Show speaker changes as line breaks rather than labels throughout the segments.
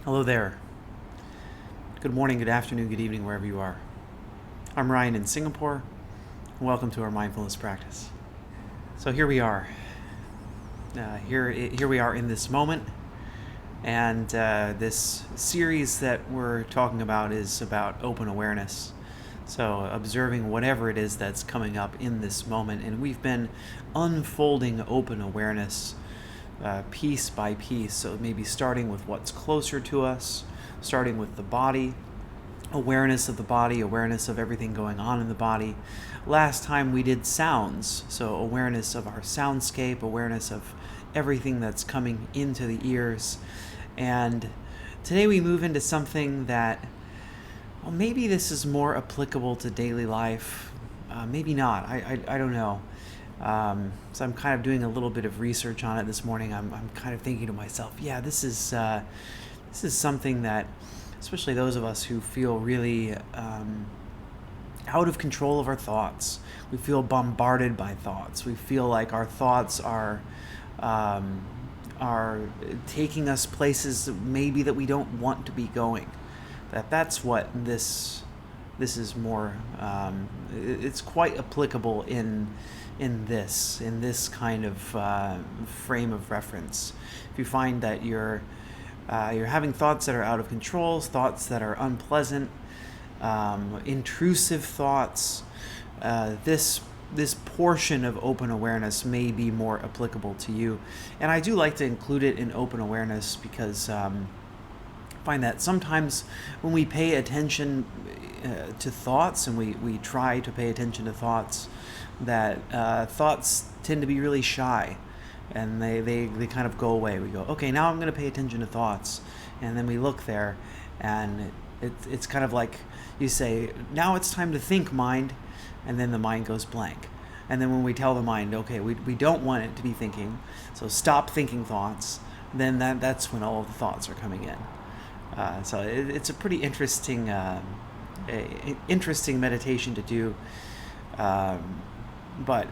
Hello there. Good morning, good afternoon, good evening, wherever you are. I'm Ryan in Singapore. Welcome to our mindfulness practice. So here we are. Here we are in this moment, and this series that we're talking about is about open awareness. So observing whatever it is that's coming up in this moment, and we've been unfolding open awareness piece by piece. So maybe starting with what's closer to us, starting with the body, awareness of the body, awareness of everything going on in the body. Last time we did sounds, so awareness of our soundscape, awareness of everything that's coming into the ears. And today we move into something that, well, maybe this is more applicable to daily life, maybe not. I don't know. So I'm kind of doing a little bit of research on it this morning. I'm kind of thinking to myself, yeah, this is something that, especially those of us who feel really out of control of our thoughts, we feel bombarded by thoughts. We feel like our thoughts are taking us places maybe that we don't want to be going. That's what this is more. It's quite applicable in this kind of frame of reference. If you find that you're having thoughts that are out of control, thoughts that are unpleasant, intrusive thoughts, this portion of open awareness may be more applicable to you. And I do like to include it in open awareness because I find that sometimes when we pay attention to thoughts, and we try to pay attention to thoughts, that thoughts tend to be really shy, and they kind of go away. We go, okay, now I'm going to pay attention to thoughts, and then we look there, and it's kind of like you say, now it's time to think, mind, and then the mind goes blank. And then when we tell the mind, okay, we don't want it to be thinking, so stop thinking thoughts, then that's when all of the thoughts are coming in. So it's a pretty interesting meditation to do. But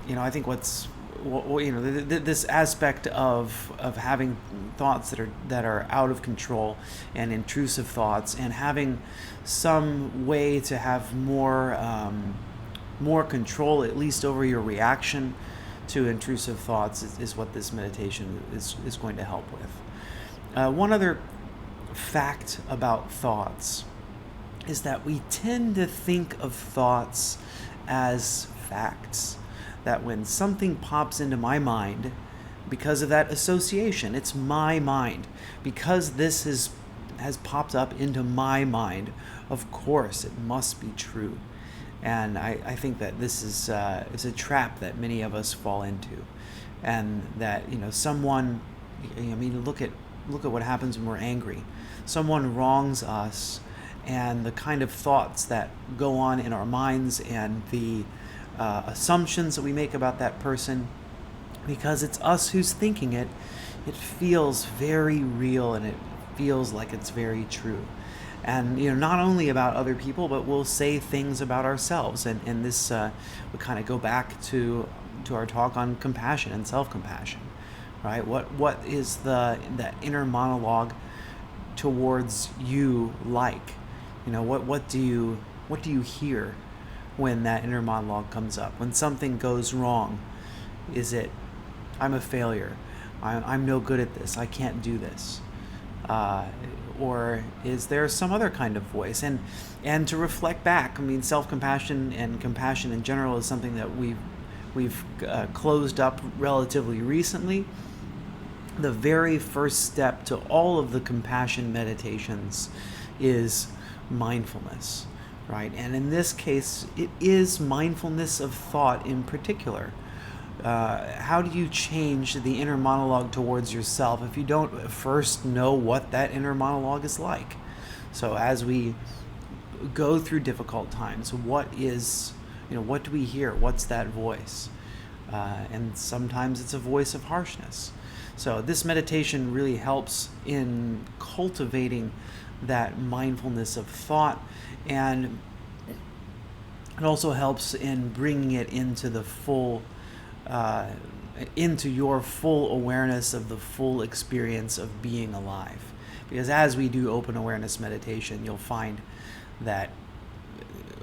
I think this aspect of having thoughts that are out of control and intrusive thoughts, and having some way to have more control, at least over your reaction to intrusive thoughts, is what this meditation is going to help with. One other fact about thoughts is that we tend to think of thoughts as facts. That when something pops into my mind, because of that association, it's my mind. Because this has popped up into my mind, of course it must be true. And I think that this is a trap that many of us fall into. And that, someone, look at what happens when we're angry. Someone wrongs us, and the kind of thoughts that go on in our minds, and the assumptions that we make about that person, because it's us who's thinking it, it feels very real, and it feels like it's very true. And not only about other people, but we'll say things about ourselves. And this would kind of go back to our talk on compassion and self-compassion, right? What is that inner monologue towards you like? What do you hear when that inner monologue comes up? When something goes wrong, is it, I'm a failure, I'm no good at this, I can't do this? Or is there some other kind of voice? And to reflect back, self-compassion and compassion in general is something that we've closed up relatively recently. The very first step to all of the compassion meditations is mindfulness, right? And in this case, it is mindfulness of thought in particular. How do you change the inner monologue towards yourself if you don't first know what that inner monologue is like? So as we go through difficult times, what do we hear? What's that voice? And sometimes it's a voice of harshness. So this meditation really helps in cultivating that mindfulness of thought, and it also helps in bringing it into the full into your full awareness of the full experience of being alive. Because as we do open awareness meditation, you'll find that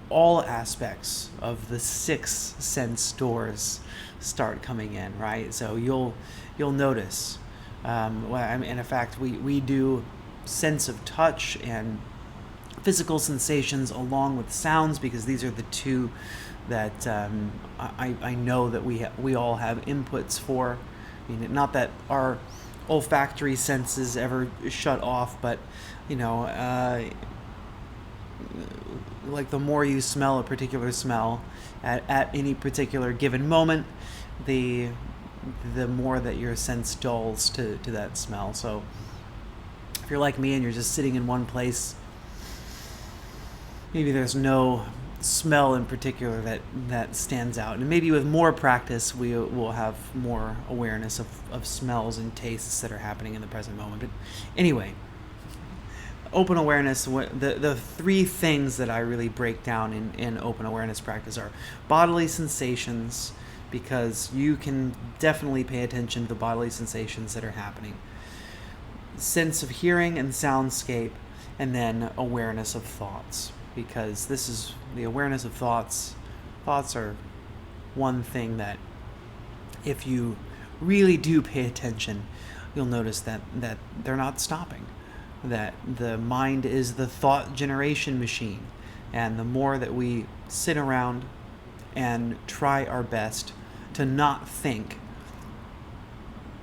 all aspects of the 6 sense doors start coming in, right? So you'll notice, and in fact, we do sense of touch and physical sensations along with sounds, because these are the two that I know that we all have inputs for. I mean, not that our olfactory senses ever shut off, but like the more you smell a particular smell at any particular given moment, the more that your sense dulls to that smell. So if you're like me and you're just sitting in one place, maybe there's no smell in particular that stands out. And maybe with more practice, we will have more awareness of smells and tastes that are happening in the present moment. But anyway, open awareness, the 3 things that I really break down in open awareness practice are bodily sensations, because you can definitely pay attention to the bodily sensations that are happening, sense of hearing and soundscape, and then awareness of thoughts, because this is the awareness of thoughts. Thoughts are one thing that if you really do pay attention, you'll notice that they're not stopping, that the mind is the thought generation machine. And the more that we sit around and try our best to not think,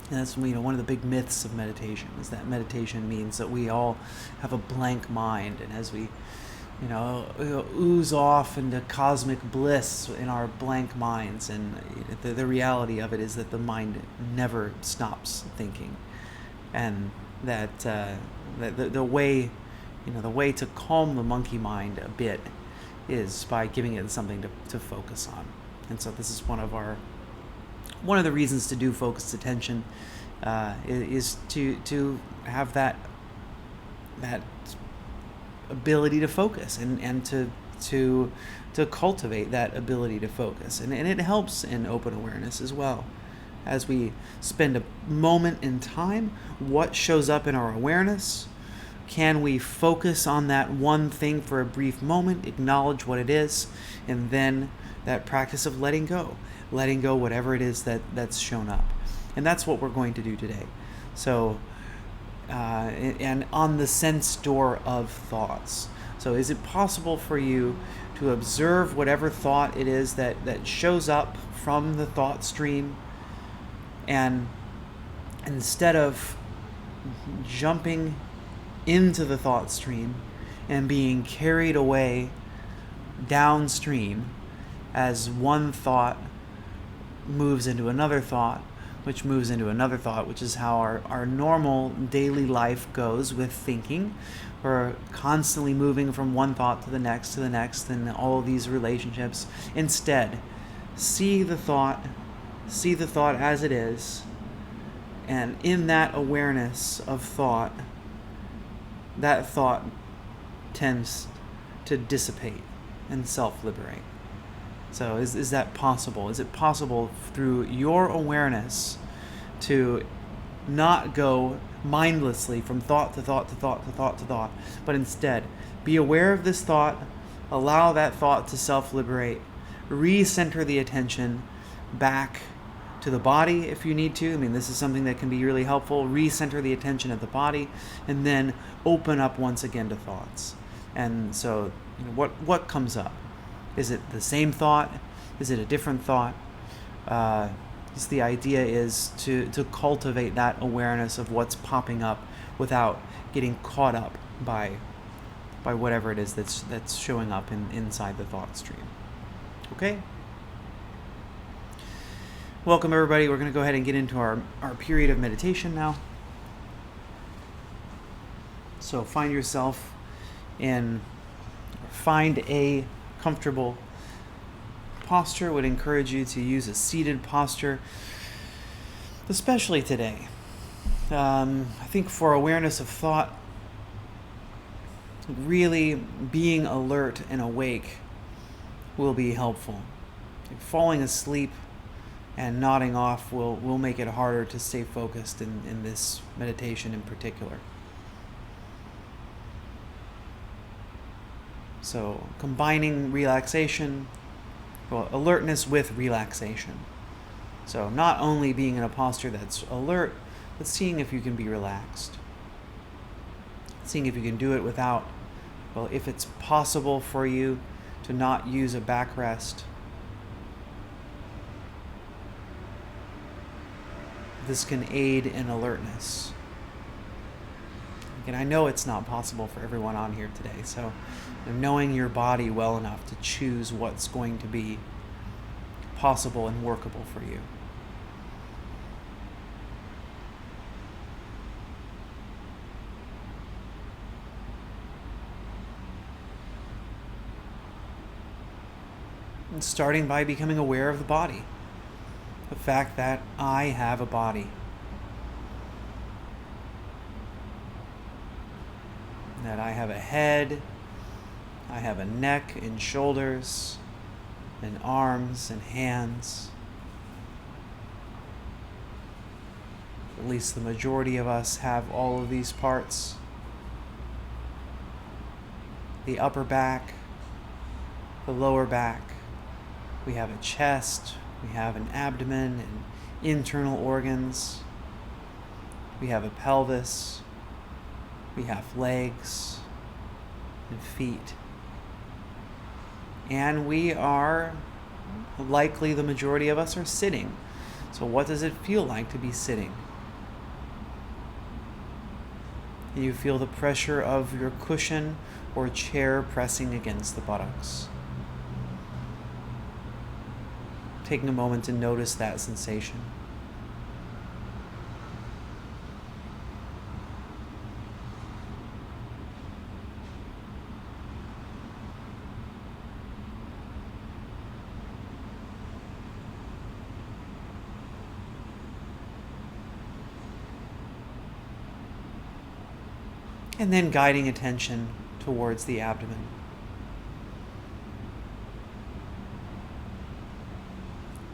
and that's one of the big myths of meditation, is that meditation means that we all have a blank mind, and as we ooze off into cosmic bliss in our blank minds, and the reality of it is that the mind never stops thinking, and that the way to calm the monkey mind a bit is by giving it something to focus on. And so this is one of the reasons to do focused attention, is to have that ability to focus and to cultivate that ability to focus. And it helps in open awareness as well. As we spend a moment in time, what shows up in our awareness? Can we focus on that one thing for a brief moment, acknowledge what it is, and then that practice of letting go whatever it is that's shown up. And that's what we're going to do today. So and on the sense door of thoughts. So is it possible for you to observe whatever thought it is that shows up from the thought stream, and instead of jumping into the thought stream and being carried away downstream as one thought moves into another thought, which moves into another thought, which is how our normal daily life goes with thinking. We're constantly moving from one thought to the next, and all of these relationships. Instead, see the thought as it is, and in that awareness of thought, that thought tends to dissipate and self-liberate. So is that possible? Is it possible through your awareness to not go mindlessly from thought to thought to thought to thought to thought, but instead be aware of this thought, allow that thought to self-liberate, recenter the attention back to the body if you need to. I mean, this is something that can be really helpful. Recenter the attention at the body, and then open up once again to thoughts. And so, what comes up? Is it the same thought? Is it a different thought? The idea is to cultivate that awareness of what's popping up without getting caught up by whatever it is that's showing up inside the thought stream. Okay? Welcome, everybody. We're going to go ahead and get into our period of meditation now. So find a comfortable posture. Would encourage you to use a seated posture, especially today. I think for awareness of thought, really being alert and awake will be helpful. Falling asleep and nodding off will make it harder to stay focused in this meditation in particular. So combining relaxation, well, alertness with relaxation. So not only being in a posture that's alert, but seeing if you can be relaxed. Seeing if you can do it without, well, if it's possible for you to not use a backrest. This can aid in alertness. And I know it's not possible for everyone on here today, so knowing your body well enough to choose what's going to be possible and workable for you. And starting by becoming aware of the body, the fact that I have a body. That I have a head, I have a neck and shoulders, and arms and hands. At least the majority of us have all of these parts. The upper back, the lower back. We have a chest, we have an abdomen and internal organs. We have a pelvis. We have legs and feet. And we are, likely the majority of us are sitting. So what does it feel like to be sitting? Can you feel the pressure of your cushion or chair pressing against the buttocks? Taking a moment to notice that sensation. And then guiding attention towards the abdomen.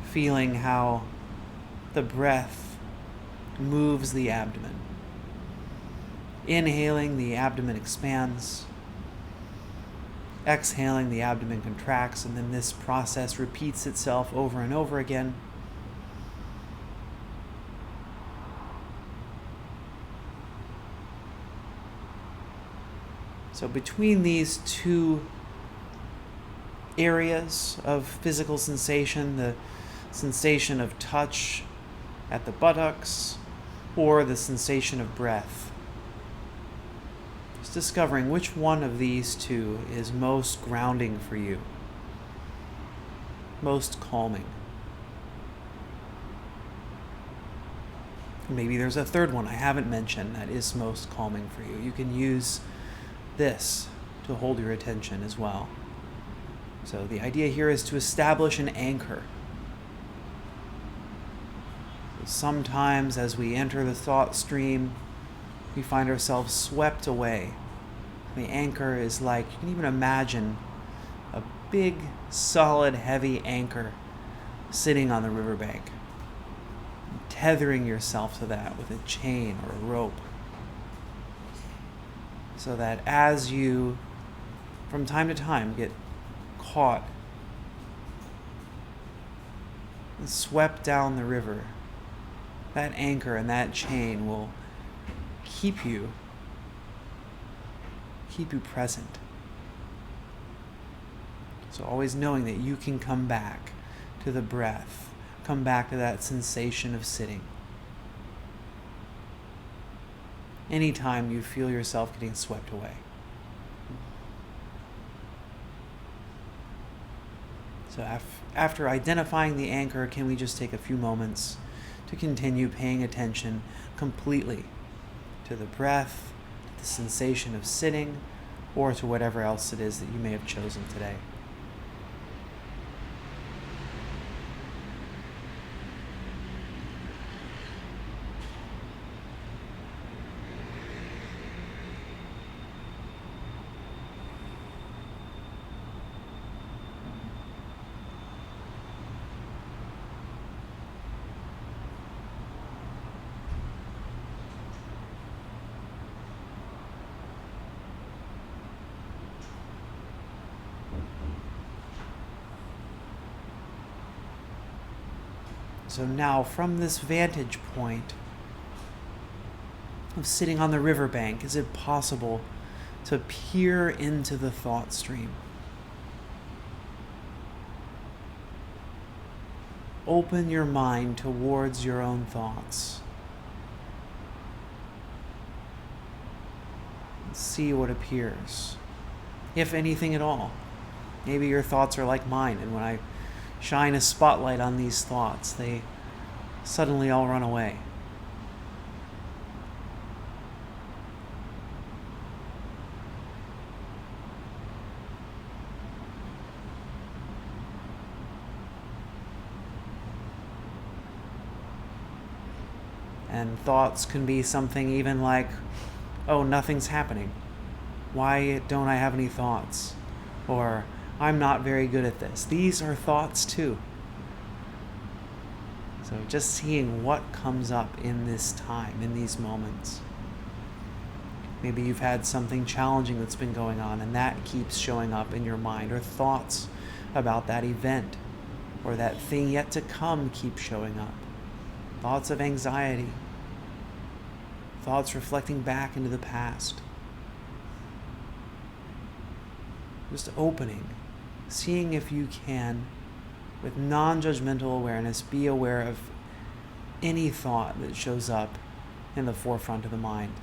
Feeling how the breath moves the abdomen. Inhaling, the abdomen expands. Exhaling, the abdomen contracts, and then this process repeats itself over and over again. So between these two areas of physical sensation, the sensation of touch at the buttocks or the sensation of breath, just discovering which one of these two is most grounding for you, most calming. Maybe there's a third one I haven't mentioned that is most calming for you. You can use this to hold your attention as well. So the idea here is to establish an anchor. Sometimes as we enter the thought stream, we find ourselves swept away. The anchor is like, you can even imagine a big, solid, heavy anchor sitting on the riverbank, tethering yourself to that with a chain or a rope. So that as you, from time to time, get caught and swept down the river, that anchor and that chain will keep you present. So always knowing that you can come back to the breath, come back to that sensation of sitting. Anytime you feel yourself getting swept away. So after identifying the anchor, can we just take a few moments to continue paying attention completely to the breath, to the sensation of sitting, or to whatever else it is that you may have chosen today. So now, from this vantage point of sitting on the riverbank, is it possible to peer into the thought stream? Open your mind towards your own thoughts. See what appears, if anything at all. Maybe your thoughts are like mine, and when I shine a spotlight on these thoughts, they suddenly all run away. And thoughts can be something even like, oh, nothing's happening. Why don't I have any thoughts? Or, I'm not very good at this. These are thoughts too. So just seeing what comes up in this time, in these moments. Maybe you've had something challenging that's been going on, and that keeps showing up in your mind, or thoughts about that event or that thing yet to come keep showing up. Thoughts of anxiety, thoughts reflecting back into the past. Just opening, seeing if you can, with non-judgmental awareness, be aware of any thought that shows up in the forefront of the mind.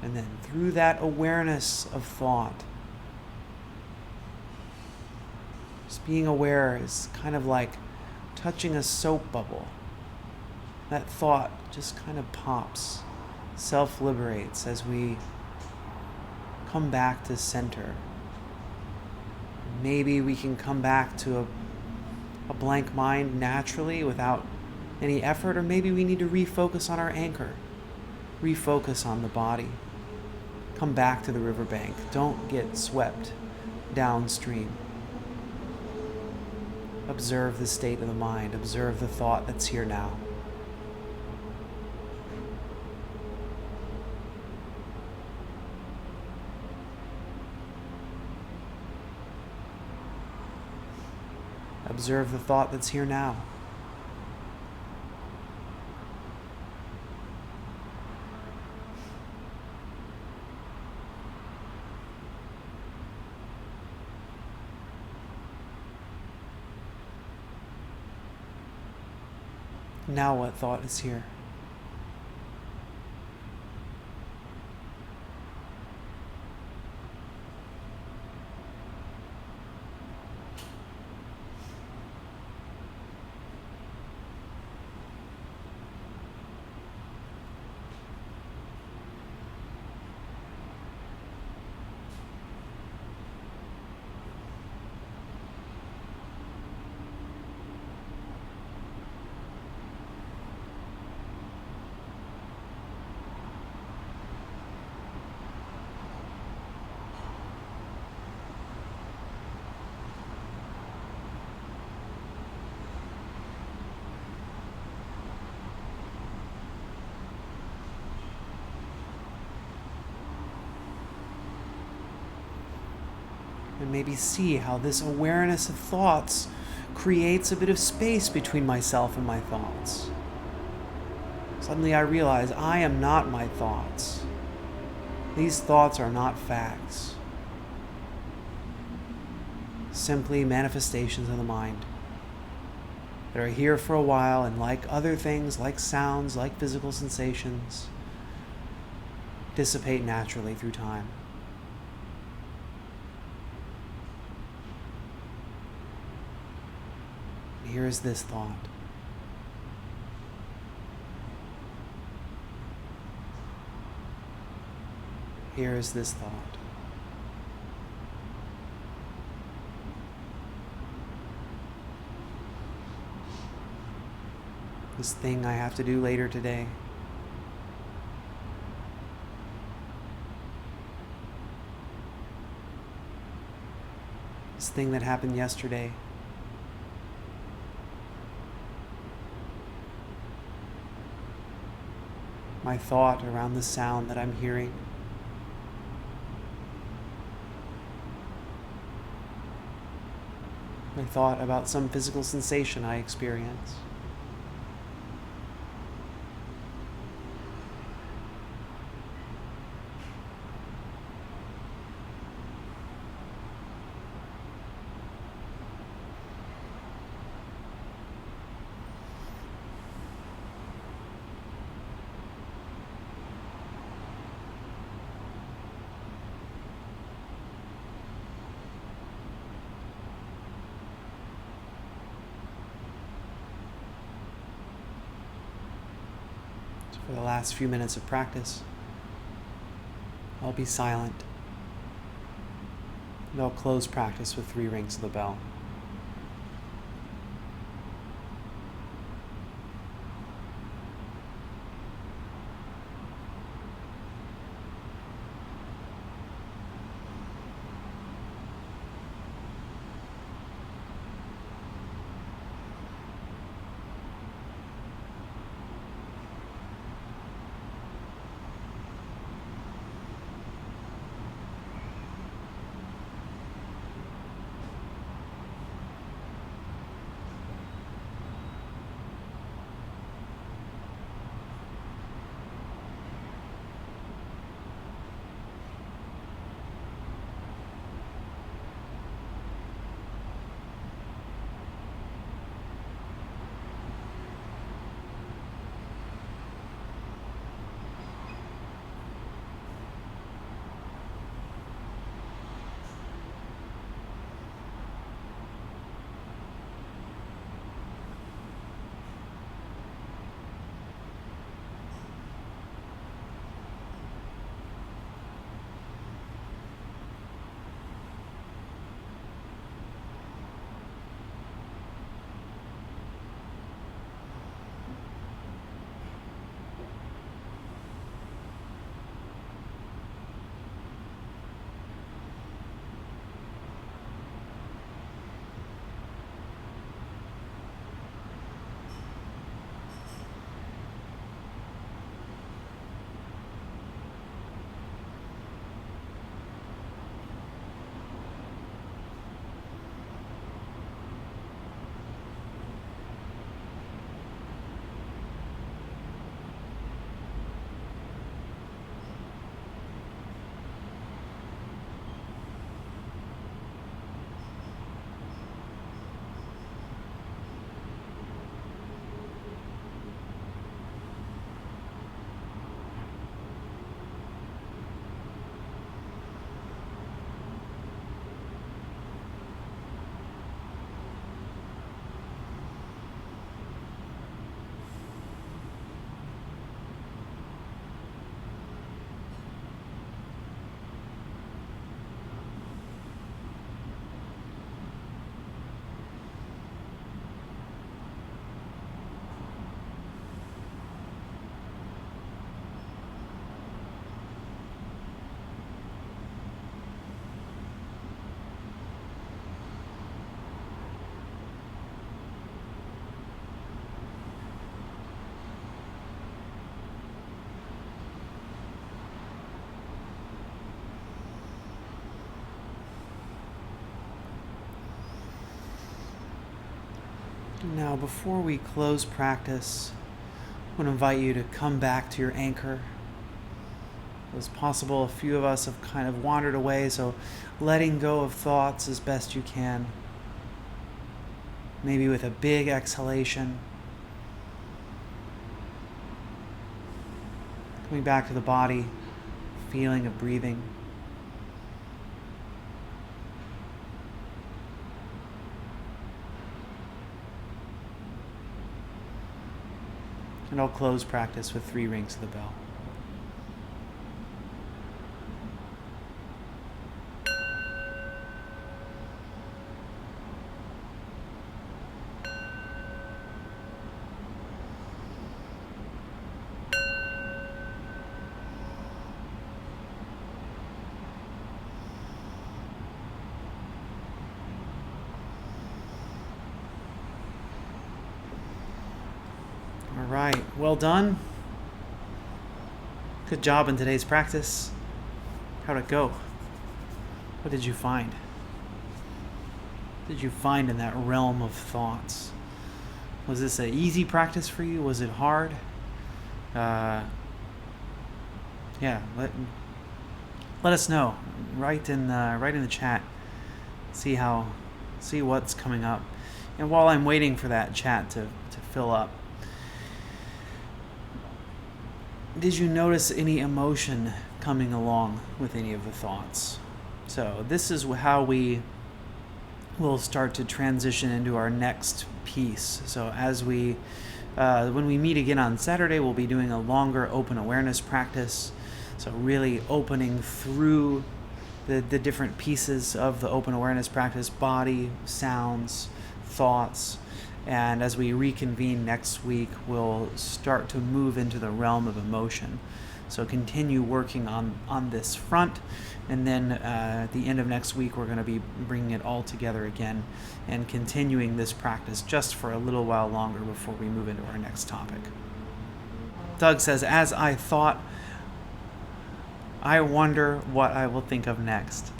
And then through that awareness of thought, just being aware is kind of like touching a soap bubble. That thought just kind of pops, self-liberates as we come back to center. Maybe we can come back to a blank mind naturally without any effort, or maybe we need to refocus on our anchor, refocus on the body. Come back to the riverbank. Don't get swept downstream. Observe the state of the mind. Observe the thought that's here now. Observe the thought that's here now. Now what thought is here? And maybe see how this awareness of thoughts creates a bit of space between myself and my thoughts. Suddenly I realize I am not my thoughts. These thoughts are not facts. Simply manifestations of the mind that are here for a while, and like other things, like sounds, like physical sensations, dissipate naturally through time. Here is this thought. Here is this thought. This thing I have to do later today. This thing that happened yesterday. My thought around the sound that I'm hearing. my thought about some physical sensation I experience. For the last few minutes of practice, I'll be silent, and I'll close practice with 3 rings of the bell. Now, before we close practice, I want to invite you to come back to your anchor. As possible, a few of us have kind of wandered away, so letting go of thoughts as best you can. Maybe with a big exhalation. Coming back to the body, feeling of breathing. And I'll close practice with 3 rings of the bell. All right, well done. Good job in today's practice. How'd it go? What did you find? did you find in that realm of thoughts? Was this an easy practice for you? Was it hard? Yeah, let us know. Write in the chat. See what's coming up. And while I'm waiting for that chat to fill up, did you notice any emotion coming along with any of the thoughts? So this is how we will start to transition into our next piece. So as when we meet again on Saturday, we'll be doing a longer open awareness practice. So really opening through the different pieces of the open awareness practice: body, sounds, thoughts. And as we reconvene next week, we'll start to move into the realm of emotion. So continue working on this front, and then at the end of next week, we're going to be bringing it all together again and continuing this practice just for a little while longer before we move into our next topic. Doug says, as I thought, I wonder what I will think of next.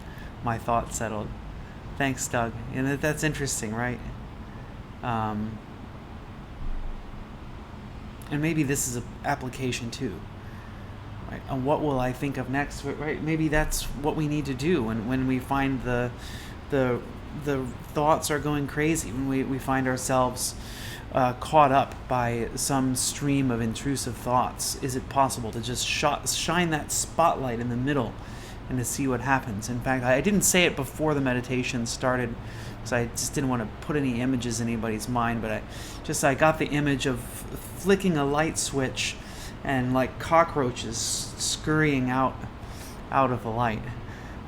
My thought settled. Thanks, Doug. And that's interesting, right? And maybe this is an application too. Right? And what will I think of next? Right? Maybe that's what we need to do when we find the thoughts are going crazy, when we find ourselves caught up by some stream of intrusive thoughts. Is it possible to just shine that spotlight in the middle and to see what happens? In fact, I didn't say it before the meditation started because I just didn't want to put any images in anybody's mind, but I got the image of flicking a light switch and like cockroaches scurrying out of the light.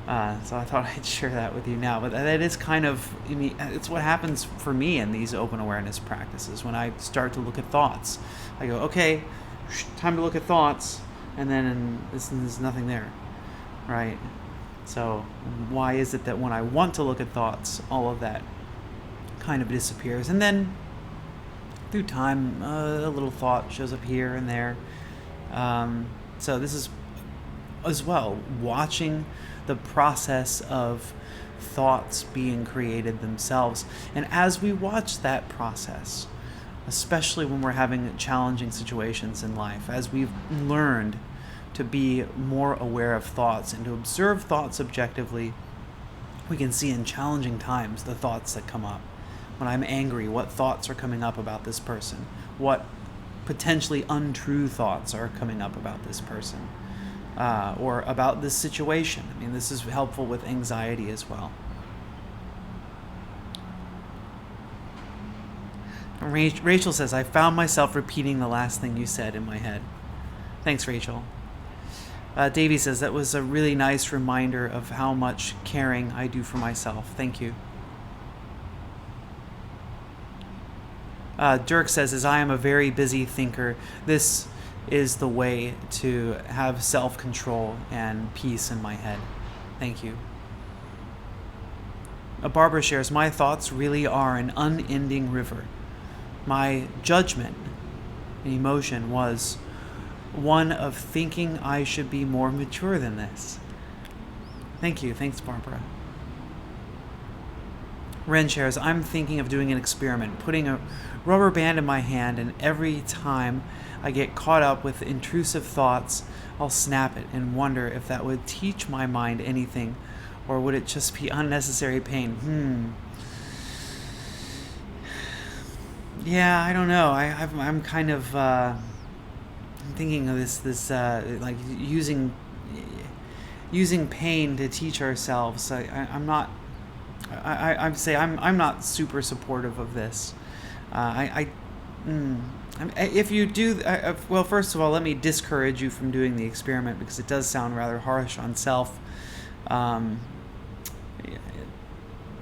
So I thought I'd share that with you now. But that is kind of, it's what happens for me in these open awareness practices. When I start to look at thoughts, I go, okay, time to look at thoughts, and then there's nothing there, right? So why is it that when I want to look at thoughts, all of that kind of disappears? And then through time, a little thought shows up here and there. So this is as well watching the process of thoughts being created themselves. And as we watch that process, especially when we're having challenging situations in life, as we've learned to be more aware of thoughts and to observe thoughts objectively, we can see in challenging times the thoughts that come up. When I'm angry, what thoughts are coming up about this person? What potentially untrue thoughts are coming up about this person? Or about this situation. I mean, this is helpful with anxiety as well. Rachel says, I found myself repeating the last thing you said in my head. Thanks, Rachel. Davey says, that was a really nice reminder of how much caring I do for myself. Thank you. Dirk says, as I am a very busy thinker, this is the way to have self-control and peace in my head. Thank you. Barbara shares, my thoughts really are an unending river. My judgment and emotion was one of thinking I should be more mature than this. Thank you. Thanks, Barbara. Ren shares, I'm thinking of doing an experiment, putting a rubber band in my hand, and every time I get caught up with intrusive thoughts, I'll snap it and wonder if that would teach my mind anything, or would it just be unnecessary pain? Yeah, I don't know. I'm kind of I'm thinking of this like using pain to teach ourselves. I'm not. I'm not super supportive of this. If you do, well, first of all, let me discourage you from doing the experiment because it does sound rather harsh on self.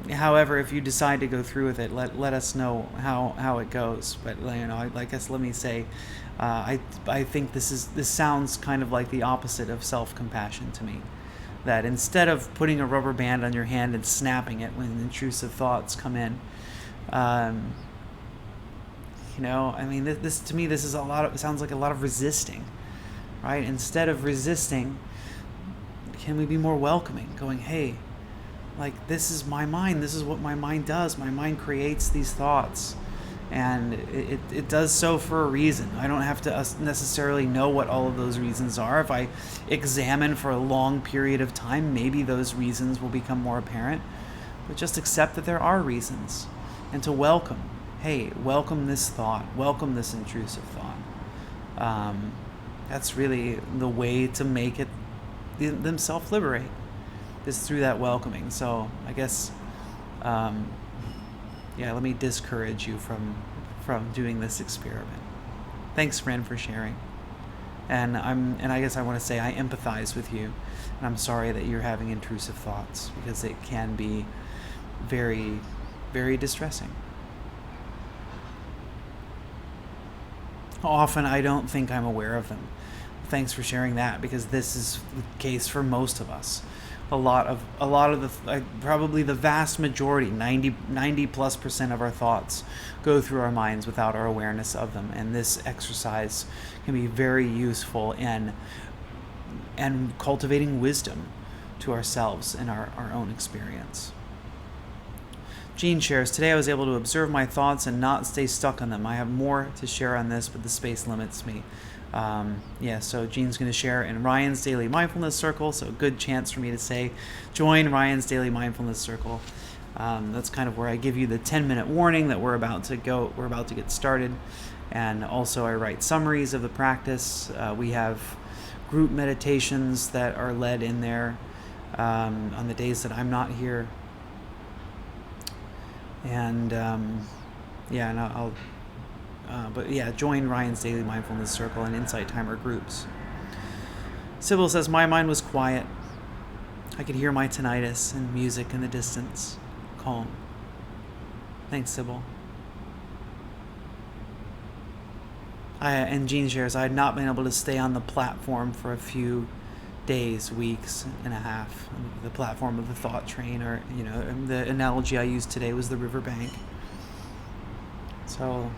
However, if you decide to go through with it, let us know how it goes. But I guess let me say, I think this sounds kind of like the opposite of self-compassion to me. That instead of putting a rubber band on your hand and snapping it when intrusive thoughts come in, this to me, this is it sounds like a lot of resisting, right? Instead of resisting, can we be more welcoming, going, hey, like, this is my mind. This is what my mind does. My mind creates these thoughts. And it does so for a reason. I don't have to necessarily know what all of those reasons are. If I examine for a long period of time, maybe those reasons will become more apparent. But just accept that there are reasons. And to welcome, hey, welcome this thought. Welcome this intrusive thought. That's really the way to make it them self-liberate, is through that welcoming. So I guess, let me discourage you from doing this experiment. Thanks, friend, for sharing. And I guess I want to say I empathize with you, and I'm sorry that you're having intrusive thoughts, because it can be very, very distressing. Often I don't think I'm aware of them. Thanks for sharing that, because this is the case for most of us. A lot of the probably the vast majority, 90+% of our thoughts go through our minds without our awareness of them. And this exercise can be very useful in cultivating wisdom to ourselves and our own experience. Jean shares, today I was able to observe my thoughts and not stay stuck on them. I have more to share on this, but the space limits me. So Jean's going to share in Ryan's Daily Mindfulness Circle, so a good chance for me to say, join Ryan's Daily Mindfulness Circle. That's kind of where I give you the 10-minute warning that we're about to get started. And also I write summaries of the practice. We have group meditations that are led in there on the days that I'm not here. And join Ryan's Daily Mindfulness Circle and Insight Timer groups. Sybil says, my mind was quiet. I could hear my tinnitus and music in the distance. Calm. Thanks, Sybil. And Jean shares, I had not been able to stay on the platform for a few days, weeks and a half. The platform of the thought train, or, the analogy I used today was the riverbank. So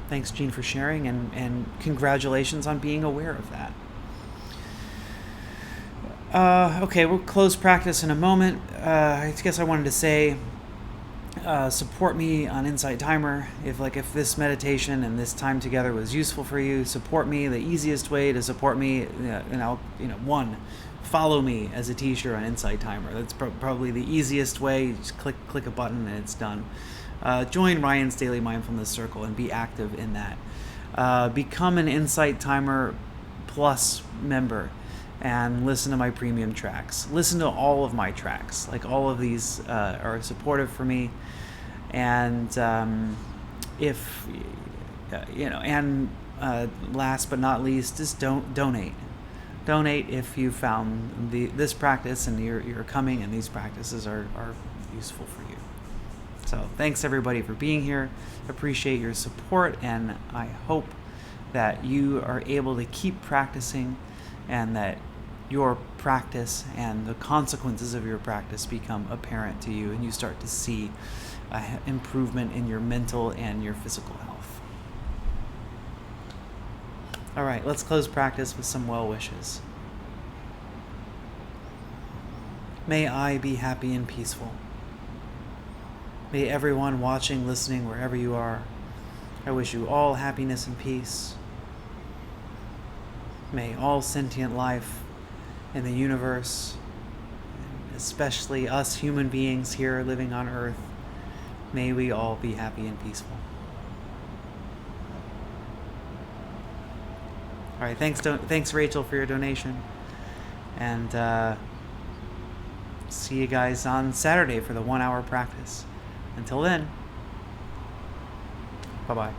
thanks, Jean, for sharing, and congratulations on being aware of that. Okay, we'll close practice in a moment. I guess I wanted to say, support me on Insight Timer. If this meditation and this time together was useful for you, support me. The easiest way to support me, one, follow me as a teacher on Insight Timer. That's probably the easiest way. You just click a button and it's done. Join Ryan's Daily Mindfulness Circle and be active in that. Become an Insight Timer Plus member and listen to my premium tracks. Listen to all of my tracks. All of these are supportive for me. And last but not least, just donate. Donate if you found this practice and you're coming and these practices are useful for you. So thanks everybody for being here. Appreciate your support, and I hope that you are able to keep practicing, and that your practice and the consequences of your practice become apparent to you, and you start to see improvement in your mental and your physical health. All right, let's close practice with some well wishes. May I be happy and peaceful. May everyone watching, listening, wherever you are, I wish you all happiness and peace. May all sentient life in the universe, especially us human beings here living on Earth, may we all be happy and peaceful. All right, thanks Rachel for your donation, and see you guys on Saturday for the 1-hour practice. Until then, bye-bye.